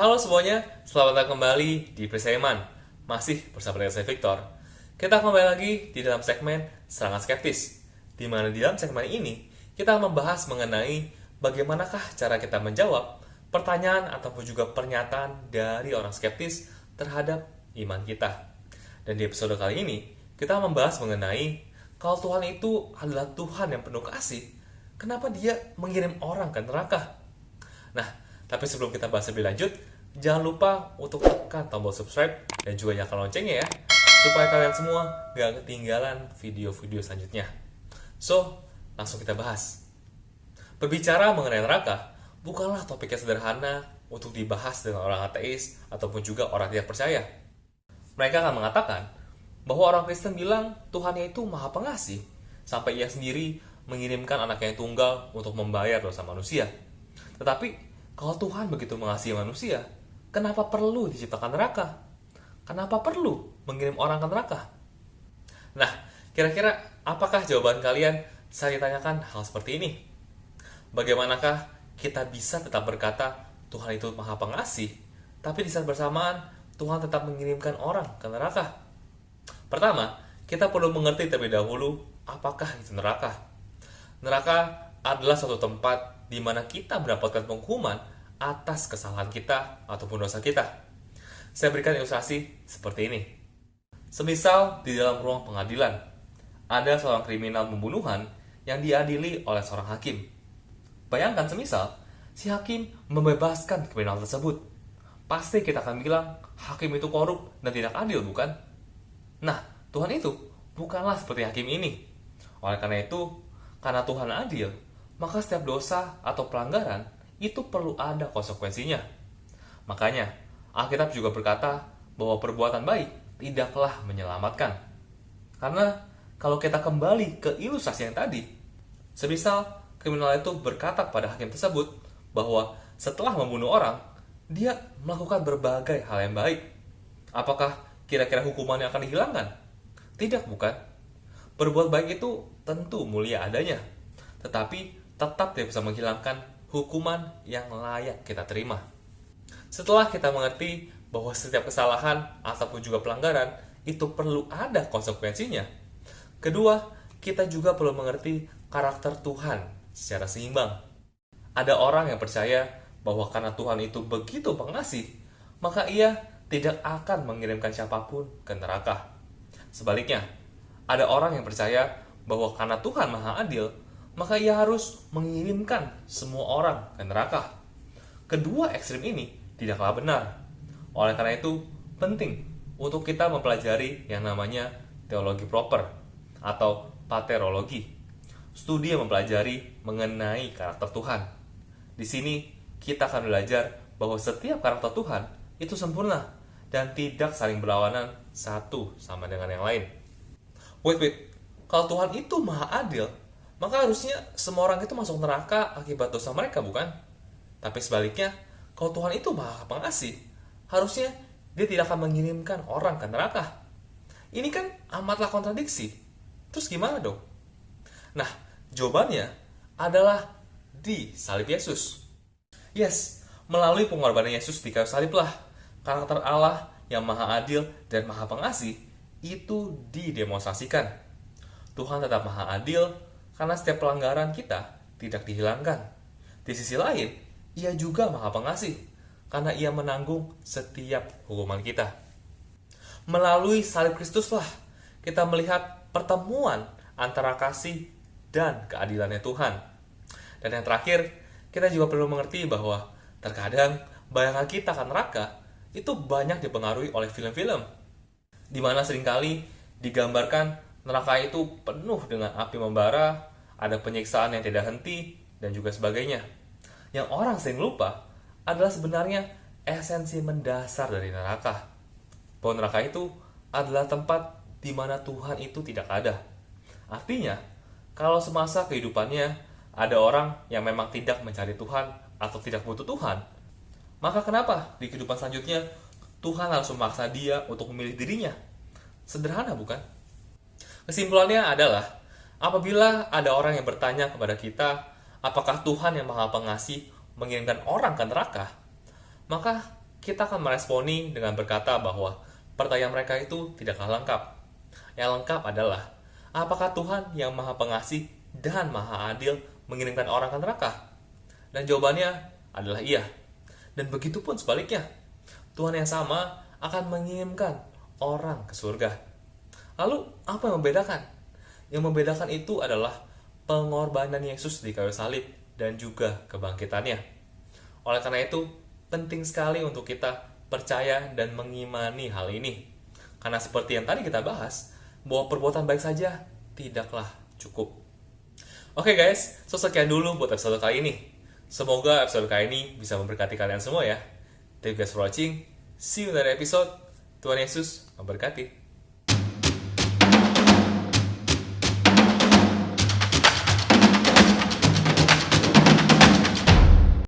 Halo semuanya, selamat datang kembali di Persaiman. Masih bersama dengan saya Victor. Kita kembali lagi di dalam segmen Serangan Skeptis, di mana di dalam segmen ini kita membahas mengenai bagaimanakah cara kita menjawab pertanyaan ataupun juga pernyataan dari orang skeptis terhadap iman kita. Dan di episode kali ini kita membahas mengenai kalau Tuhan itu adalah Tuhan yang penuh kasih, kenapa dia mengirim orang ke neraka? Nah, tapi sebelum kita bahas lebih lanjut, jangan lupa untuk tekan tombol subscribe dan juga nyalakan loncengnya ya, supaya kalian semua gak ketinggalan video-video selanjutnya. So, langsung kita bahas. Berbicara mengenai neraka, bukanlah topik yang sederhana untuk dibahas dengan orang ateis ataupun juga orang tidak percaya. Mereka akan mengatakan bahwa orang Kristen bilang Tuhannya itu maha pengasih, sampai ia sendiri mengirimkan anaknya yang tunggal untuk membayar dosa manusia. Tetapi, kalau Tuhan begitu mengasihi manusia, kenapa perlu diciptakan neraka? Kenapa perlu mengirim orang ke neraka? Nah, kira-kira apakah jawaban kalian saat ditanyakan hal seperti ini? Bagaimanakah kita bisa tetap berkata Tuhan itu maha pengasih, tapi di saat bersamaan Tuhan tetap mengirimkan orang ke neraka? Pertama, kita perlu mengerti terlebih dahulu apakah itu neraka. Neraka adalah suatu tempat di mana kita mendapatkan penghukuman atas kesalahan kita ataupun dosa kita. Saya berikan ilustrasi seperti ini. Semisal di dalam ruang pengadilan, ada seorang kriminal pembunuhan yang diadili oleh seorang hakim. Bayangkan semisal si hakim membebaskan kriminal tersebut. Pasti kita akan bilang hakim itu korup dan tidak adil, bukan? Nah, Tuhan itu bukanlah seperti hakim ini. Oleh karena itu, karena Tuhan adil, maka setiap dosa atau pelanggaran itu perlu ada konsekuensinya. Makanya, Alkitab juga berkata bahwa perbuatan baik tidaklah menyelamatkan. Karena kalau kita kembali ke ilustrasi yang tadi, semisal kriminal itu berkata kepada hakim tersebut bahwa setelah membunuh orang, dia melakukan berbagai hal yang baik. Apakah kira-kira hukumannya akan dihilangkan? Tidak, bukan? Berbuat baik itu tentu mulia adanya, tetapi tetap tidak bisa menghilangkan hukuman yang layak kita terima. Setelah kita mengerti bahwa setiap kesalahan ataupun juga pelanggaran itu perlu ada konsekuensinya. Kedua, kita juga perlu mengerti karakter Tuhan secara seimbang. Ada orang yang percaya bahwa karena Tuhan itu begitu pengasih, maka ia tidak akan mengirimkan siapapun ke neraka. Sebaliknya, ada orang yang percaya bahwa karena Tuhan maha adil, maka ia harus mengirimkan semua orang ke neraka. Kedua ekstrim ini tidaklah benar. Oleh karena itu, penting untuk kita mempelajari yang namanya teologi proper atau paterologi. Studi yang mempelajari mengenai karakter Tuhan. Di sini, kita akan belajar bahwa setiap karakter Tuhan itu sempurna dan tidak saling berlawanan satu sama dengan yang lain. Wait. Kalau Tuhan itu maha adil, maka harusnya semua orang itu masuk neraka akibat dosa mereka, bukan? Tapi sebaliknya, kalau Tuhan itu maha pengasih, harusnya dia tidak akan mengirimkan orang ke neraka. Ini kan amatlah kontradiksi. Terus gimana dong? Nah, jawabannya adalah di salib Yesus. Yes, melalui pengorbanan Yesus di kayu saliblah karakter Allah yang maha adil dan maha pengasih itu didemonstrasikan. Tuhan tetap maha adil karena setiap pelanggaran kita tidak dihilangkan. Di sisi lain, ia juga maha pengasih karena ia menanggung setiap hukuman kita. Melalui salib Kristuslah kita melihat pertemuan antara kasih dan keadilannya Tuhan. Dan yang terakhir, kita juga perlu mengerti bahwa terkadang bayangan kita akan neraka itu banyak dipengaruhi oleh film-film, di mana seringkali digambarkan neraka itu penuh dengan api membara, ada penyiksaan yang tidak henti, dan juga sebagainya. Yang orang sering lupa adalah sebenarnya esensi mendasar dari neraka. Bahwa neraka itu adalah tempat di mana Tuhan itu tidak ada. Artinya, kalau semasa kehidupannya ada orang yang memang tidak mencari Tuhan atau tidak butuh Tuhan, maka kenapa di kehidupan selanjutnya Tuhan harus memaksa dia untuk memilih dirinya? Sederhana, bukan? Kesimpulannya adalah, apabila ada orang yang bertanya kepada kita, apakah Tuhan yang maha pengasih mengirimkan orang ke neraka? Maka kita akan meresponi dengan berkata bahwa pertanyaan mereka itu tidaklah lengkap. Yang lengkap adalah, apakah Tuhan yang Maha Pengasih dan Maha Adil mengirimkan orang ke neraka? Dan jawabannya adalah iya. Dan begitu pun sebaliknya, Tuhan yang sama akan mengirimkan orang ke surga. Lalu, apa yang membedakan? Yang membedakan itu adalah pengorbanan Yesus di kayu salib dan juga kebangkitannya. Oleh karena itu, penting sekali untuk kita percaya dan mengimani hal ini. Karena seperti yang tadi kita bahas, bahwa perbuatan baik saja tidaklah cukup. Oke guys, sekian dulu buat episode kali ini. Semoga episode kali ini bisa memberkati kalian semua ya. Thank you guys for watching. See you in the next episode. Tuhan Yesus memberkati.